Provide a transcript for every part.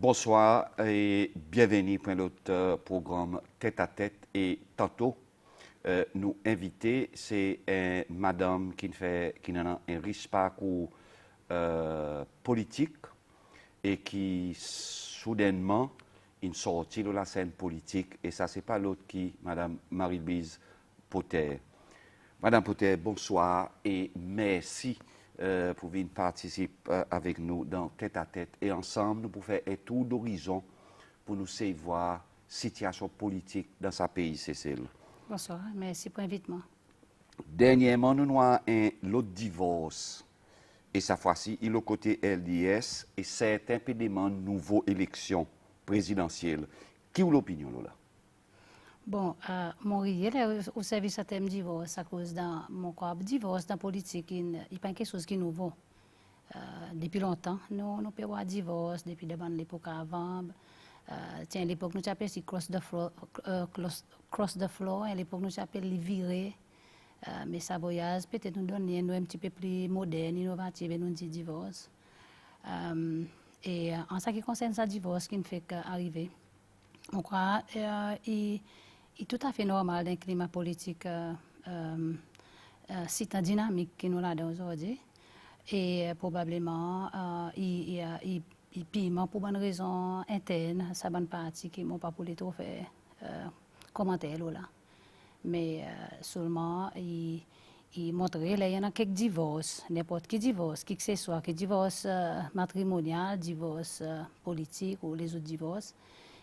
Bonsoir et bienvenue pour notre programme Tête à Tête. Et tantôt, nous inviter, c'est madame qui a un riche parcours politique et qui soudainement une sortie de la scène politique. Et ça, c'est pas l'autre qui, madame Marie-Louise Potter. Madame Potter, bonsoir et merci pour venir participer avec nous dans Tête à Tête. Et ensemble, nous pouvons faire un tour d'horizon pour nous savoir la situation politique dans ce pays, Cécile. Bonsoir, merci pour l'invitation. Dernièrement, nous avons un lot de divorce. Et cette fois-ci, il est au côté LDS et certains demandent une nouvelle élection présidentielle. Qui est l'opinion là? Bon, mon riel au service à thème divorce à cause de mon corps divorce dans la politique, il n'y a pas quelque chose qui est nouveau. Depuis longtemps, nous avons un divorce depuis l'époque avant. Tiens, à l'époque, nous appelons cross the floor, à l'époque, nous appelons les virés. Mais ça voyage, peut-être nous donner un petit peu plus moderne, innovatif, et nous dit divorce. Et en ce qui concerne ce divorce qui nous fait arriver, on croit il est tout à fait normal d'un climat politique si dynamique que nous l'avons aujourd'hui. Et probablement, il piment pour une raison interne, ça bonne partie qui m'ont pas pour les trop faire commentaire là. Mais seulement, il montrait qu'il y en a quelques divorces, n'importe qui divorce, qui que ce soit, que divorce matrimonial, divorce politique ou les autres divorces,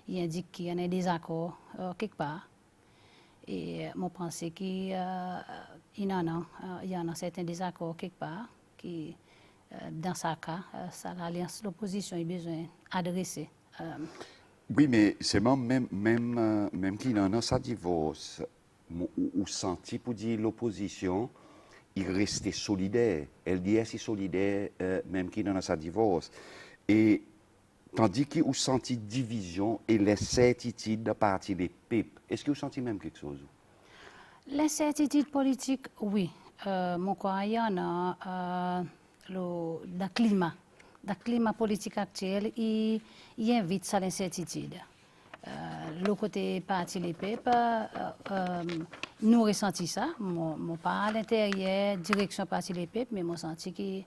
il indique qu'il y en a des accords quelque part. Et je pense qu'il y en a certains désaccords quelque part qui, dans ce cas, l'alliance, l'opposition a besoin d'adresser. Oui, mais c'est même qu'il y en a ça divorce, ou senti pour dire l'opposition, il restait solidaire. LDS est solidaire, même qu'il y en a ça divorce. Et tandis qu'il a senti division et l'incertitude de partie des peuples. Est-ce que vous sentez même quelque chose? L'incertitude politique, oui. Mon croyant dans le climat politique actuel, il invite ça l'incertitude. Le côté parti des peuples, nous ressenti ça. Mon pas à l'intérieur, direction parti des peuples, mais mon senti qui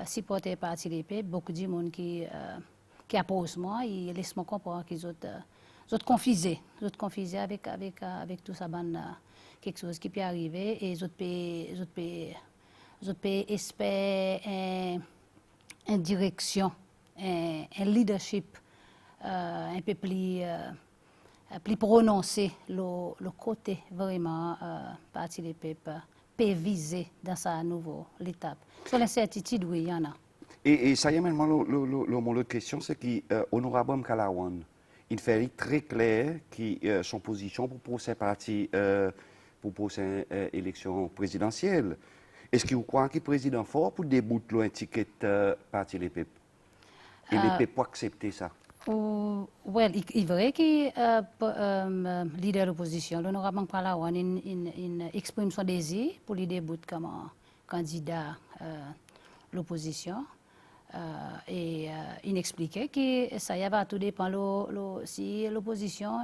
supporter parti des peuples, beaucoup de monde qui oppose moi, ils laissent moi comprendre qu'ils ont confisé avec tout ça, quelque chose qui peut arriver et ils ont espérer une direction, un leadership un peu plus prononcé, le côté vraiment parti des peuples peut viser dans sa nouvelle étape. Sur l'incertitude, oui, il y en a. Et ça y est maintenant, l'autre question, c'est qu'Honorable Kalawan, il fait très clair son position pour prochaine parti, pour prochaine élection présidentielle. Est-ce que vous croyez qu'il est président fort pour débouter un ticket parti des peuples? Et les peuples peuvent accepter ça? Well, il est vrai que leader de l'opposition, l'honorable Kalawan, il exprime son désir pour le début comme candidat de l'opposition. Et il expliquait que ça y va tout dépend si l'opposition,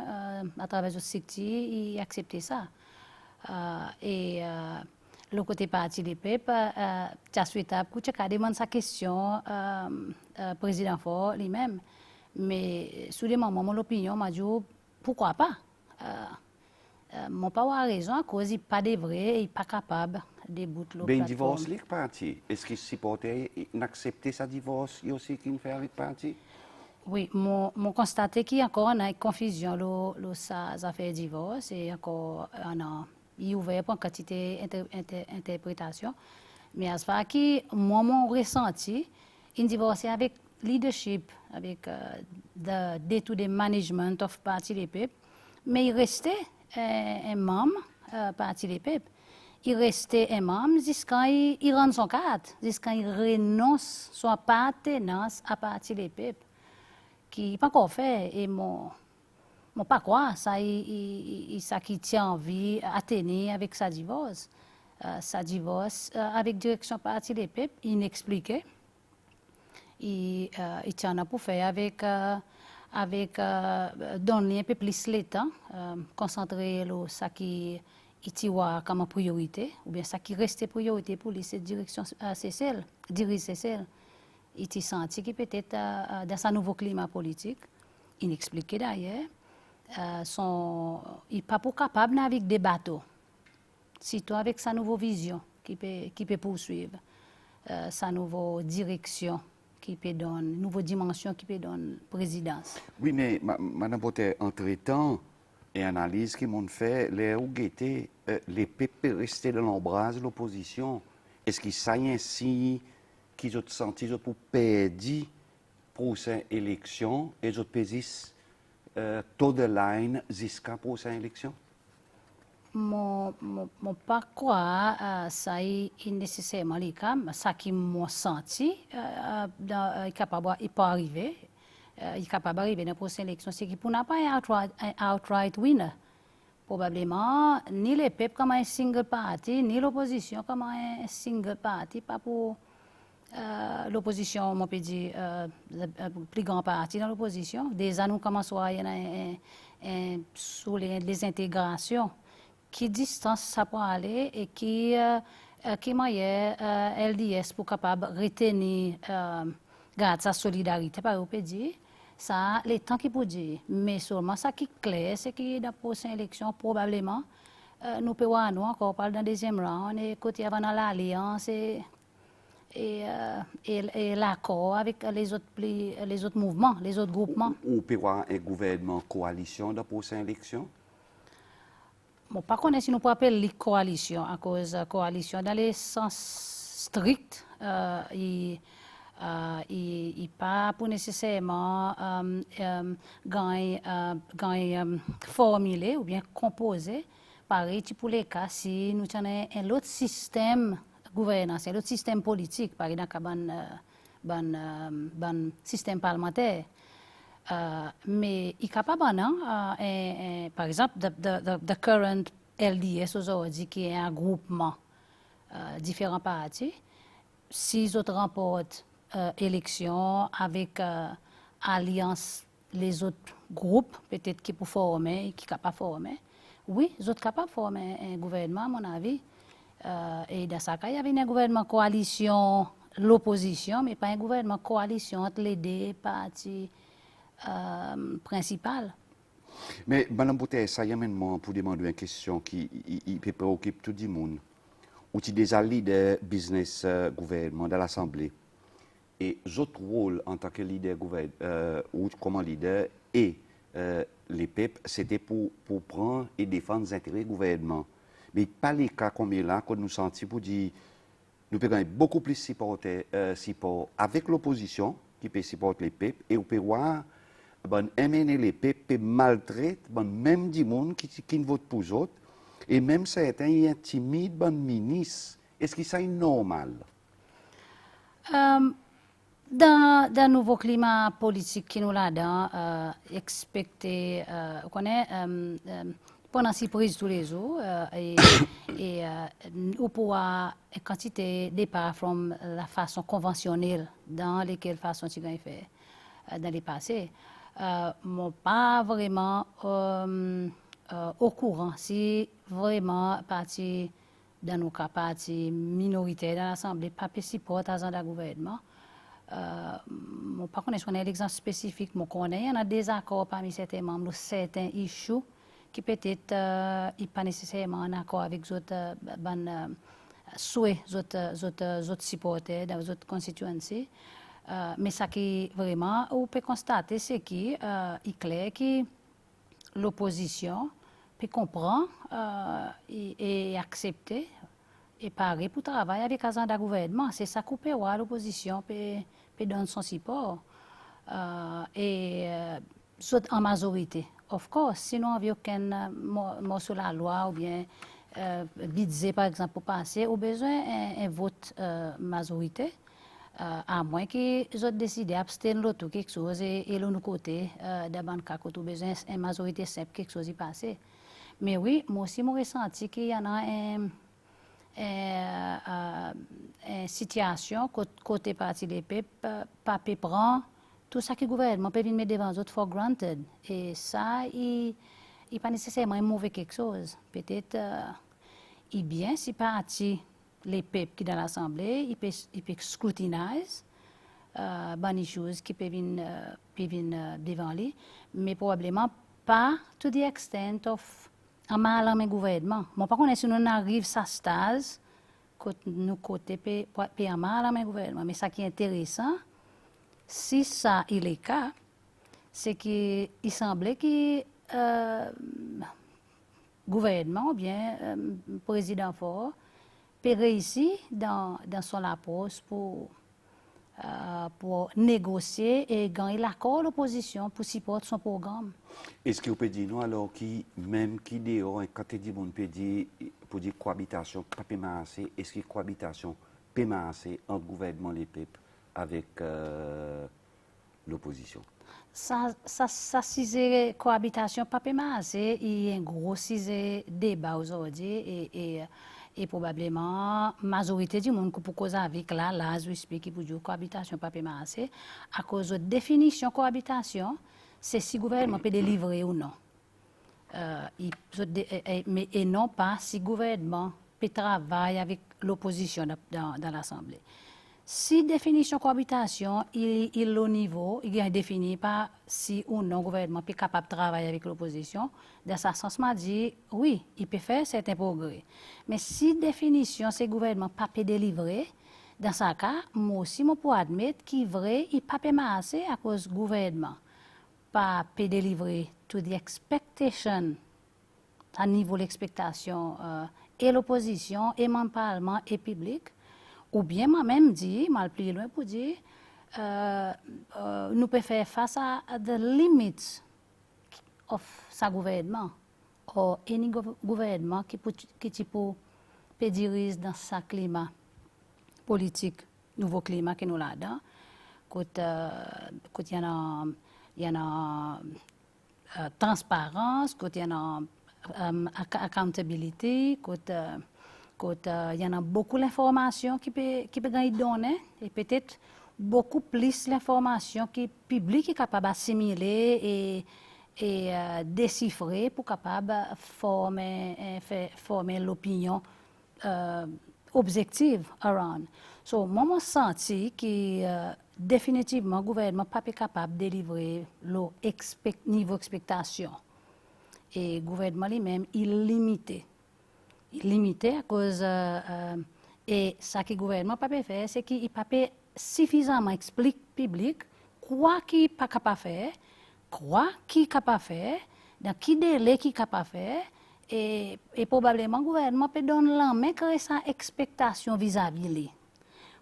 à travers le secteur, il acceptait ça. Et le côté parti des peuples, tu souhaitable que tu demande sa question président fort lui-même. Mais sous des moments, mon opinion m'a dit pourquoi pas. Mon pas a raison à cause il pas de vrai, il pas capable de bouter le plateforme. Divorce les partis. Est-ce qu'il supportait n'accepter sa divorce aussi qu'il fait avec parti? Oui, mon constaté qu'il y a encore une confusion ça fait divorce et encore il ouvert pour une quantité d'interprétation. Mais à ce moment que moi mon ressenti, il divorce avec leadership, avec the day-to-day management of parti des peuples, mais il restait un membre parti des peuples. Il restait un membre jusqu'à il rend son cadre, jusqu'à il renonce son appartenance à parti des peuples, qui n'est pas encore fait. Et mon pas quoi, ça qui tient envie à tenir avec sa divorce. Sa divorce avec direction parti des peuples, inexpliqué. il tient à pour faire avec donner un peu plus le temps, concentrer ça qui est comme priorité, ou bien ça qui reste priorité pour lui, cette direction, c'est celle, diriger c'est celle. Il s'est senti que peut-être dans ce nouveau climat politique, inexpliqué d'ailleurs, il n'est pas capable avec des bateaux, surtout avec sa nouvelle vision qui peut poursuivre, sa nouvelle direction qui peut donner, nouvelle dimension qui peut donner présidence. Oui, mais Madame Potter, entre-temps, et analyse qui m'ont fait, les Ougueté, les pépés restés dans l'embrase de l'opposition. Est-ce qu'il s'agit ainsi qu'ils ont senti pour perdre prochaine élection et ils ont payé taux de line jusqu'à prochaine élection? Mon pas croire ça est nécessairement le cas, ça qui m'a senti est capable il peut arriver il est capable d'arriver dans la prochaine élection c'est qu'il pour n'a pas un outright winner probablement ni les peuples comme un single party ni l'opposition comme un single party pas pour l'opposition on peut dire le plus grand parti dans l'opposition déjà nous commençons à sur les intégrations qui distance ça peut aller et qui moyen LDS pour capable retenir garde sa solidarité par peut dire ça les temps qui peut dire mais seulement ça qui est clair c'est que dans la prochaine élection probablement nous pouvons encore parler dans le deuxième round et côté avant dans l'alliance et l'accord avec les autres mouvements les autres groupements ou peut avoir un gouvernement coalition dans la prochaine élection? Bon, par contre, si nous pouvons appeler les coalitions, à cause de coalition, dans le sens strict, il pas pour nécessairement formuler ou bien composer, pareil pour les cas si nous avons un autre système gouvernance, un autre système politique, par exemple, un système parlementaire. Mais il est capable, par exemple, the current LDS aujourd'hui, qui est un groupement différents partis, s'ils autres remportent élection avec alliance les autres groupes, peut-être qui peuvent former et qui ne sont pas formés, oui, ils sont capables de former un gouvernement, à mon avis. Et dans ce cas, il y avait un gouvernement coalition, l'opposition, mais pas un gouvernement coalition entre les deux partis. Principal. Mais, Mme Boutet, ça y amène moi pour demander une question qui préoccupe tout le monde. Ou tu es déjà leader business gouvernement dans l'Assemblée. Et votre rôle en tant que leader gouvernement, ou comme leader, et les peuples, c'était pour prendre et défendre les intérêts du gouvernement. Mais pas les cas comme là, qu'on nous sentit pour dire, nous pouvons gagner beaucoup plus support avec l'opposition, qui peut supporter les peuples, et on peut voir amener les peuples maltraitent même du monde qui ne vote pour eux autres et même certains y intimident les ministres. Est-ce que c'est normal? Dans le nouveau climat politique qui nous là-dedans, expecté, on connaît pendant surprise tous les jours et on pouvoir une quantité de départ de la façon conventionnelle dans lesquelles façon tu as fait dans les passés. Pas vraiment au courant si vraiment parti dans nos cas parti minoritaire dans l'Assemblée pas supporte à le gouvernement pas connaître l'exemple spécifique mais connaît il y a des accords parmi certains membres certains issues qui peut-être pas nécessairement en accord avec les autres souhaits autres supporters dans les autres constituencies. Mais ça qui vraiment on peut constater c'est qu'il est clair que l'opposition peut comprendre et accepter et parer pour travailler avec le gouvernement. C'est ça qu'on peut voir l'opposition peut donner son support et en majorité. Of course, sinon il n'y a aucun mot sur la loi ou bien budget par exemple pour passer, au besoin un vote majorité. À moins qu'ils aient décidé d'abstenir de quelque chose et de l'autre côté, d'abord quand on a besoin d'une majorité simple, quelque chose y passer. Mais oui, moi aussi, j'ai ressenti qu'il y en a situation côté parti des peuples pas prend tout ça que le gouvernement peut venir mettre devant les autres for granted et ça il pas nécessairement mauvais quelque chose peut-être il bien si parti les peuples qui dans l'assemblée il peut scrutiniser des choses qui peuvent venir devant lui mais probablement pas to the extent of un mal en gouvernement. Moi, par contre, si nous arrivons à ce stade, nous côté un mal en gouvernement. Mais ce qui est intéressant, si ça est le cas, c'est qu'il semblait que le gouvernement ou bien le président fort peut réussir dans son approche pour négocier et gagner l'accord de l'opposition pour supporter son programme. Est-ce que vous pouvez dire nous alors qui même qui dehors quand tu dis on peut dire pour dire cohabitation pas peut marcher est-ce que cohabitation peut marcher entre gouvernement les peuples avec l'opposition? Ça c'est cohabitation pas peut marcher il y a un gros débat aujourd'hui et probablement majorité du monde pour cause avec là je explique pour dire cohabitation pas peut marcher à cause de définition cohabitation c'est si le gouvernement peut délivrer ou non mais et non pas si le gouvernement peut travailler avec l'opposition dans l'Assemblée. Si définition cohabitation, il est au niveau, il est défini par si ou non le gouvernement est capable de travailler avec l'opposition. Dans ce sens, je dis oui, il peut faire certains progrès. Mais si définition, c'est le gouvernement pas peut délivrer, dans ce cas, moi aussi, je peux admettre qu'il est vrai, il ne peut pas marcher à cause du gouvernement. Pas peut délivrer to the expectation, à niveau de l'expectation, et l'opposition, et le Parlement, et le public. Ou bien moi-même dit, mal plus loin pour dire, nous pouvons faire face à the limits of sa gouvernement, ou any gouvernement qui peut diriger dans sa climat politique, nouveau climat que nous là-dedans, quand il y a transparence, quand il y a accountability, il y en a beaucoup d'informations qui peut gagner donner et peut-être beaucoup plus l'information qui public est capable d'assimiler et déchiffrer pour capable former l'opinion objective around. So moi je senti que définitivement le gouvernement pas capable de délivrer le niveau d'expectation et le gouvernement lui-même il est limité. Limité à cause et ça que le gouvernement peut pas faire c'est qu'il peut pas suffisamment expliquer au public quoi qu'il n'est pas capable de faire quoi qu'il est capable de faire dans quel délai qu'il est capable de faire et probablement le gouvernement peut donner la main que sa expectation vis-à-vis lui.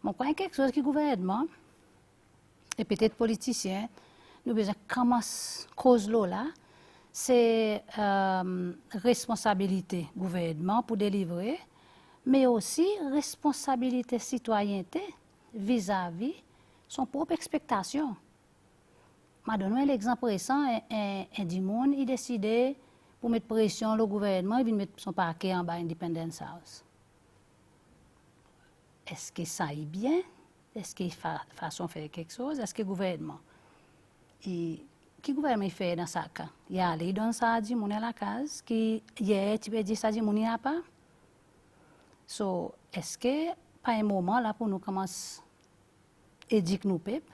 Moi crois quelque chose que le gouvernement et peut-être politiciens nous besoin commencer cause là c'est responsabilité gouvernement pour délivrer, mais aussi responsabilité citoyenneté vis-à-vis son propre expectation. Je donne un exemple récent, un monde il décidé pour mettre pression le gouvernement, il vient mettre son parquet en bas Independence House. Est-ce que ça est bien? Est-ce qu'il façon faire quelque chose? Est-ce que le gouvernement qui gouvernement fait dans ça cas? Il y a allé dans ça dit mon à la case qui hier tu peux dire ça dit mon n'a pas. So est-ce que pas un moment là pour nous commencer éduquer nos peuples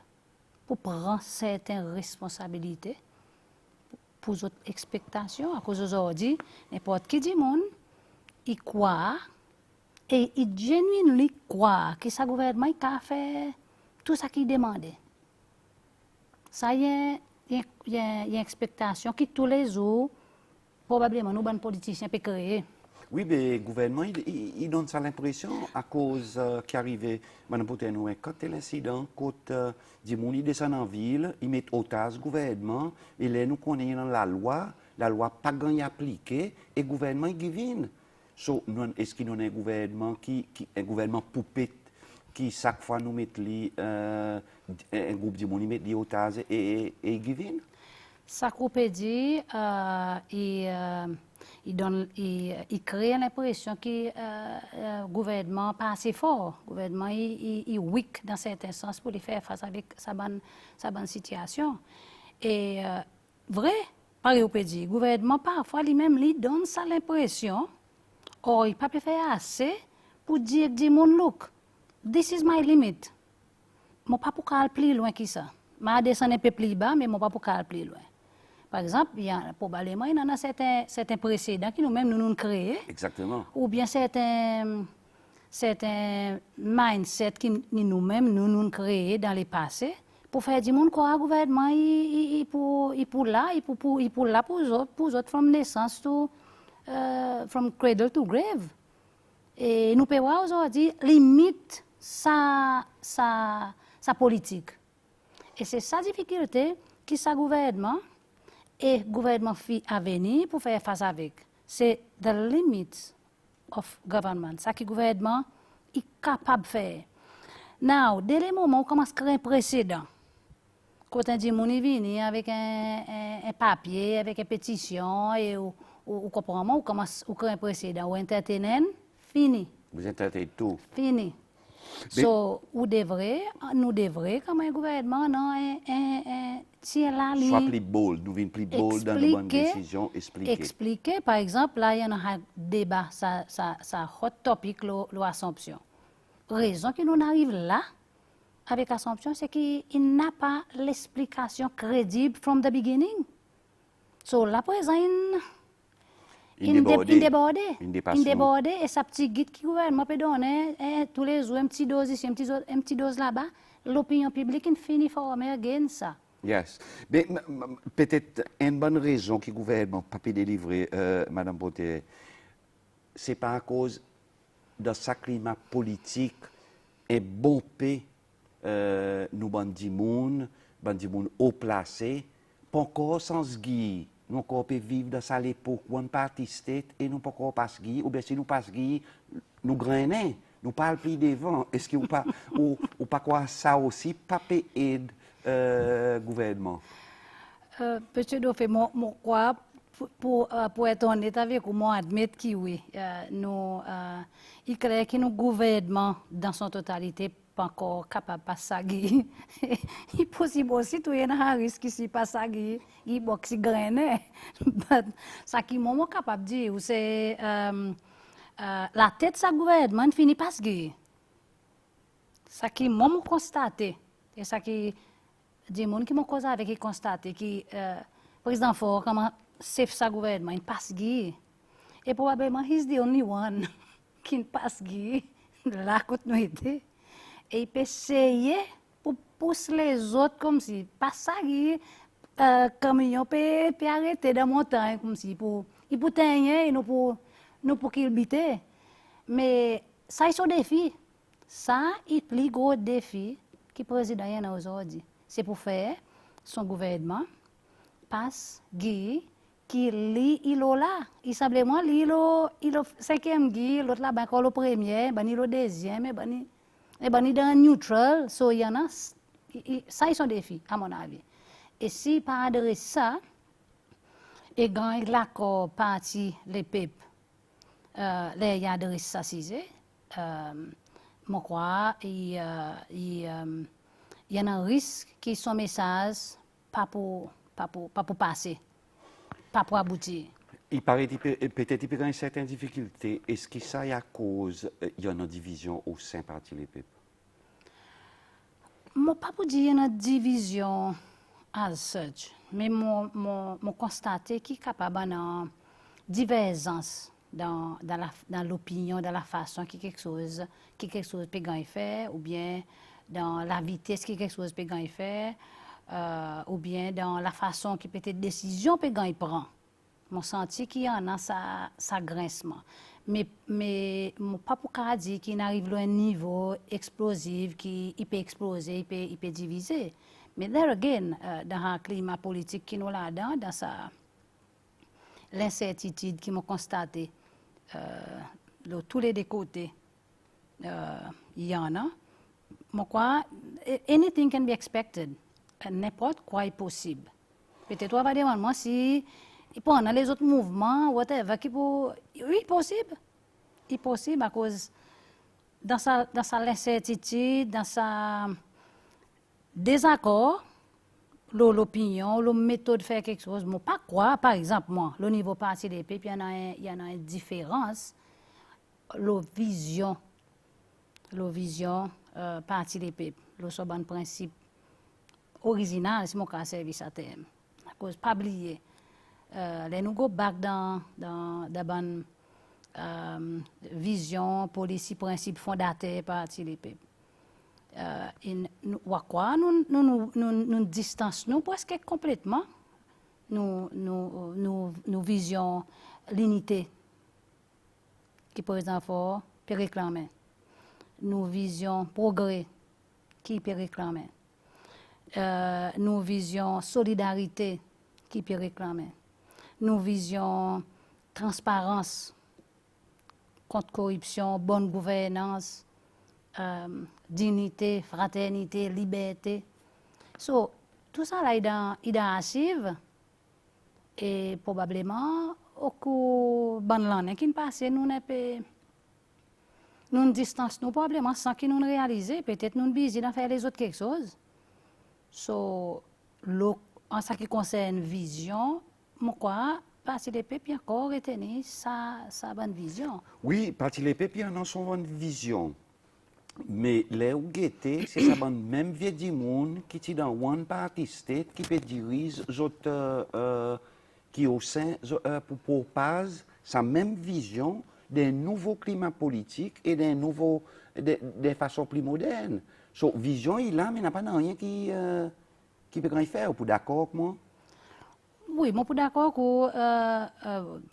pour prendre certaines responsabilités pour autres expectations à cause aujourd'hui n'importe qui dit monde il croit et il genuinely croit que ça gouvernement il a fait tout ça qu'il demandait. Ça y est il y a une expectation qui tous les jours, probablement, nous, les politiciens, peuvent créer. Oui, mais le gouvernement, il donne ça l'impression à cause qui arrivait, Mme Poutenoué, quand l'incident, quand Dimouni descend en ville, ils mettent otage le gouvernement, et là, nous connaissons la loi pas gagné appliquée, et le gouvernement, il give. So, est-ce qu'il y a un gouvernement un gouvernement poupée qui chaque fois nous met un groupe de monde met des otages et giving? Ça qu'on peut dire, il crée l'impression que le gouvernement n'est pas assez fort. Le gouvernement est weak dans certains sens pour faire face avec sa bonne situation. Et vrai, pareil, on peut dire, le gouvernement parfois lui-même lui donne ça l'impression, or il ne peut pas faire assez pour dire que look, this is my limit. Je ne peux pas aller plus loin que ça. Je descends un peu plus bas, mais je ne peux pas aller plus loin. Par exemple, probablement, il y en a certains précédents qui nous-mêmes nous créés. Exactement. Ou bien certains mindsets qui nous-mêmes nous créés dans le passé pour faire du monde quoi, le gouvernement, il pour là pour autres, from naissance to, from cradle to grave. Et nous pouvons aujourd'hui limite sa politique. Et c'est sa difficulté qui sa gouvernement et gouvernement à venir pour faire face avec. C'est the limits of government. Ça que le gouvernement est capable de faire. Now, dès le moment où on commence à créer un précédent, quand on dit qu'on est venu avec un papier, avec une pétition, et ou comprend, on commence à créer un précédent, ou entertainer, fini. Vous entertainez tout. Fini. So, nous devrions, comme un gouvernement, non, Soit plus bold, nous venons plus bold dans nos bonnes décisions, expliquer. Par exemple, là, il y a un débat, ça hot topic, l'Assomption. Raison que nous arrivons là, avec Assomption, c'est qu'il n'a pas l'explication crédible from the beginning. So, là, présent, il déborde, et sa petite guide qui gouvernement peut donner tous les jours un petit dose ici, un petit dose là-bas, l'opinion publique finit former again ça. Yes. Mais peut-être une bonne raison que le gouvernement n'a pas délivré, Mme Poté, c'est pas à cause de ce climat politique et bon paix, nous bandits moun haut placés, pas encore sans guide. Nous pouvons vivre dans cette époque où on parti state et nous ne pouvons pas se guider, ou bien si nous pas se guider, nous grainons, nous parlons plus devant. Est-ce que vous ne pas quoi ça aussi, pas aide gouvernement? Monsieur Dauphin, moi, pour être honnête avec vous, moi, admettre que oui, il est clair que nos gouvernements, dans son totalité, pas encore capable de passer. Il est possible aussi qu'il y ait un risque qui ne passe pas, il boxe graine. Ça qui est capable de dire, c'est la tête de ce gouvernement finit pas se guérir. Ça qui est constaté, et ça qui des gens qui m'ont causé avec qui constaté que le président Faure, comment c'est ce gouvernement, il passe guérir. Et probablement, he's the only one qui ne passe guérir là où nous étions. Et il peut essayer pour pousser les autres comme si, pas ça, camion peut arrêter dans la montagne comme si, il peut tenir et nous pour qu'il bite. Mais ça, c'est un défi. Ça, c'est le plus gros défi que le président a aujourd'hui. C'est pour faire son gouvernement passe, guide, qui lit, il est là. Il simplement, il est le cinquième guide, l'autre là, ben, le premier, ben, il est le deuxième, ben, et ben, il est dans neutral, so il y en a, ça c'est un défi, à mon avis. Et si par adresse ça, et quand l'accord parti les peuples, les y adresse ça, je crois, il y a un risque que son message pas pour passer, pas pour aboutir. Il paraît peut-être qu'il y a une certaine difficulté. Est-ce que ça est à cause il y a une division au sein parti les peuples? Je ne peux pas dire qu'il y a une division as such, mais je constate qu'il y a capable de divergence dans l'opinion, dans la façon que quelque chose peut faire, ou bien dans la vitesse que quelque chose peut faire, ou bien dans la façon que peut-être décision peut prendre. Mon senti qu'il y en a ça grincement. Mais pas pour dire qu'il arrive à un niveau explosif qui peut exploser, il peut diviser. Mais there again, dans un climat politique qui nous là-dedans, dans l'incertitude qui m'a constaté de tous les deux côtés, il y en a. Moi, anything can be expected. N'importe quoi est possible. Peut-être on va demander moi si pendant les autres mouvements, whatever, oui, possible. Il est possible à cause dans sa incertitude, dans sa désaccord, l'opinion, la méthode de faire quelque chose. Moi, pas quoi, par exemple, moi, le niveau parti des peuples, il y en a une différence. La vision parti des peuples, le soban principe original, c'est mon cas service à terme. À cause, pas oublier, les nous go back dans bonne vision, policy, principe fondateur parti des peuples. Nous distançons presque complètement nous vision l'unité qui par exemple peut réclamer nous vision progrès qui peut réclamer nous vision solidarité qui peut réclamer nous vision transparence contre corruption bonne gouvernance dignité, fraternité, liberté. So, tout ça là est dans l'archive et probablement au cours de l'année qui passe, nous distance nous probablement sans que nous réaliser, peut-être nous busy dans faire les autres quelque chose. So, en ce qui concerne vision, moi quoi, Parti les peuples encore retenir sa bonne vision. Oui, Parti les peuples en a son bonne vision. Mais les Ougueté, c'est ça même vieux du monde qui est dans one party state qui peut diriger qui au sein pour pas sa même vision d'un nouveau climat politique et des façons plus modernes. So, vision il a mais n'a pas rien qui peut rien faire. Vous d'accord avec moi? Oui, je suis d'accord avec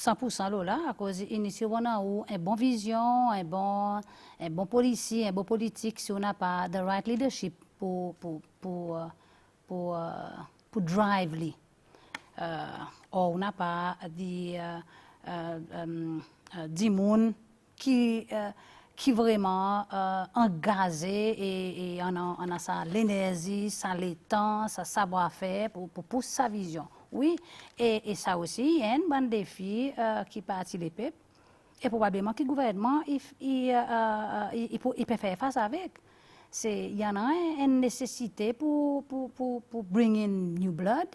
100% là, à cause initialement on a une bonne vision, un bon policier, un bon politique, si on n'a pas the right leadership pour drive lui. On n'a pas des monde qui vraiment engagé et on a ça l'énergie, ça le temps, ça savoir-faire pour pousser sa vision. Oui, et ça aussi, il y a un bon défi qui partit les peuples et probablement que le gouvernement il peut faire face avec. Il y en a une nécessité pour bring in new blood,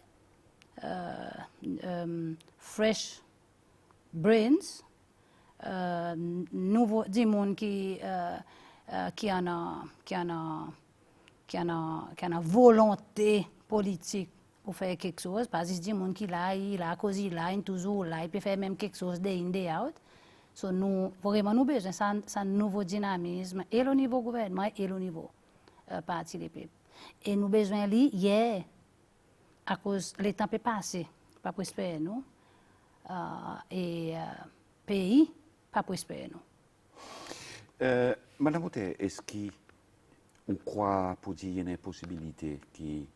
fresh brains, nouveau des monde qui en a volonté politique pour faire quelque chose, parce que c'est des gens qui il a causé là, il toujours là, il peut faire même quelque chose day in, day out. So, nous vraiment besoin de nouveau dynamisme et le niveau gouvernement et le niveau parti des peuples. Et nous besoin de hier, à cause le temps peut passer, pas prospérer nous, et pays pas prospérer nous. Madame Oté, est-ce que vous croyez pour dire qu'il y a une possibilité qui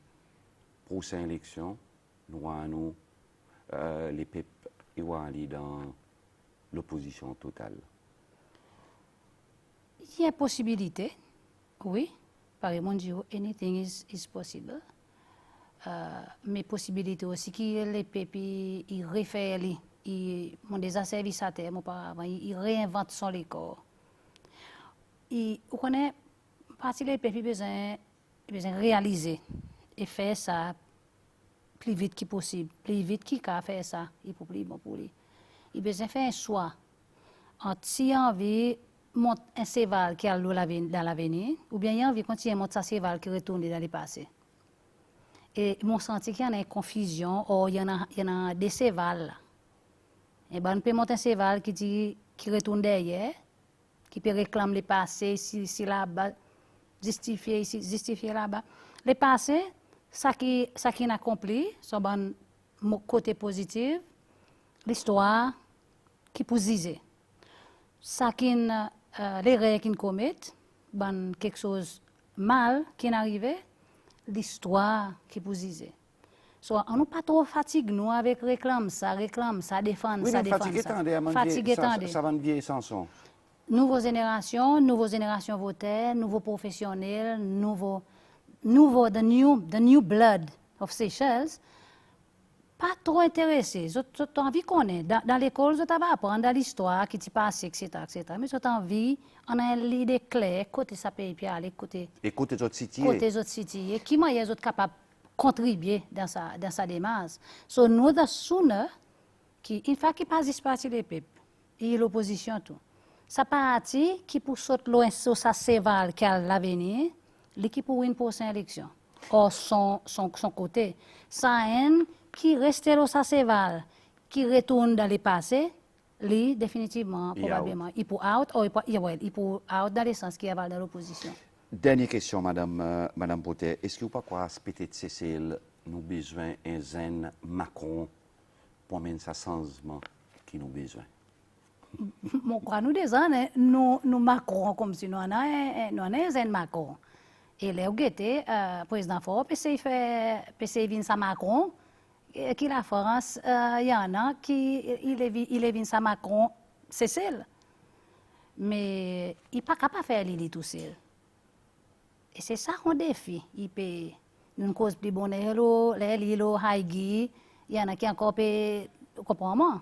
prochaine élection, nous, les peuples vont aller dans l'opposition totale? Il y a une possibilité, oui. Par exemple, anything is possible. Mais possibilité aussi que les peuples ils réfèrent, ils ont des services à terre auparavant, ils réinventent son corps. Vous connaissez, partie les peuples besoin réaliser et faire ça plus vite que possible, plus vite qu'il peut faire ça, il faut plus bon pour lui. Il besoin faire un choix entre si envie monter un cheval qui a dans l'avenir, ou bien il a envie de continuer à monter sa cheval qui retourne dans le passé. Et mon senti qu'il y a une confusion, ou il y en a des chevals là. Et ben on peut monter un cheval qui retourne derrière, qui peut réclamer le passé, si là-bas, justifier là-bas. Le passé, ça qui n'a accompli, son bon côté positif, l'histoire qui peut diser. Ça qui l'erreur qu'ils commettent, ben quelque chose mal qui est arrivé, l'histoire qui peut diser. So, on n'est pas trop fatigué nous avec réclame ça, défendre ça. Fatigué, ça va vieillir sans son. Nouvelle génération votaires, nouveaux professionnels, the new blood of Seychelles, pas trop intéressé. J'ai envie qu'on est. Dans l'école, je t'avais apprendre dans l'histoire qui t'y passe, etc., etc. Mais j'ai envie, on a l'idée claire, côté ça peut y aller, côté les autres cités. côté les autres cités, qui moi les autres capables de contribuer dans sa démarche. So nous, the sooner, qui, une fois qu'il passe parti des peuples, et l'opposition tout, ça parti qui pour sauter loin sur sa séval qui a l'avenir, l'équipe pour une prochaine élection. Or, son côté, ça haine qui reste là sa séval, qui retourne dans le passé, lui, définitivement, probablement, il peut out, ou il peut out dans le sens qu'il y a dans l'opposition. Dernière question, Madame Potet. Est-ce que vous pas quoi, peut-être Cécile, nous besoin un zen Macron pour mener ce changement qui nous besoin? Mon quoi, nous des années, nous Macron comme si nous en un zen Macron. Et là, le président Fort, PC vient sa Macron, qui la France, il y en a qui il est venu sa Macron, c'est celle. Mais il n'est pas capable de faire l'idée tout seul. Et c'est ça qu'on défi. Il peut nous cause plus bonheur, les lilo, haïgi, il y en a qui encore peut comprendre.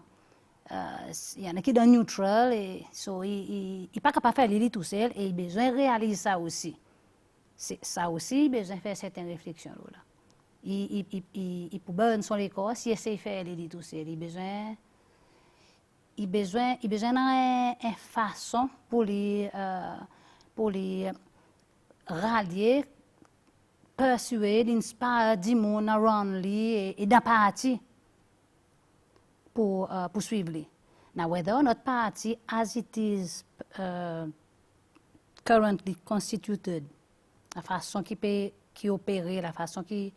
Il y en a qui sont neutral et so, il n'est pas capable de faire l'idée tout seul et il a besoin de réaliser ça aussi. Ça aussi, il a besoin de faire certaines réflexions. Là. Il peut bonne son école s'il essaie de faire l'idée tout seul. Il a besoin d'une façon pour les rallier, persuader, inspirer du monde around lui et d'un parti pour suivre lui. Now, whether notre party, as it is currently constituted, la façon qui opère, la façon qui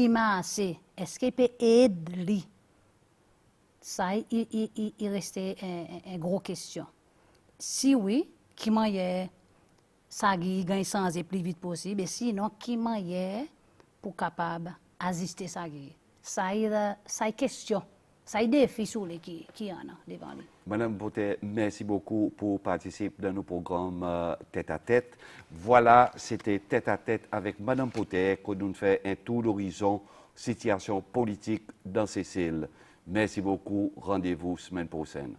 marche, est-ce qu'il peut aider lui? Ça, il reste une grosse question. Si oui, qui manière ça gagne sans plus vite possible, et sinon, qui manière pour capable assister ça ça est question. Ça a des défis sur les qui en a devant lui. Madame Potet, merci beaucoup pour participer dans nos programmes Tête à Tête. Voilà, c'était Tête à Tête avec Madame Potet que nous fait un tour d'horizon situation politique dans Cécile. Merci beaucoup. Rendez-vous semaine prochaine.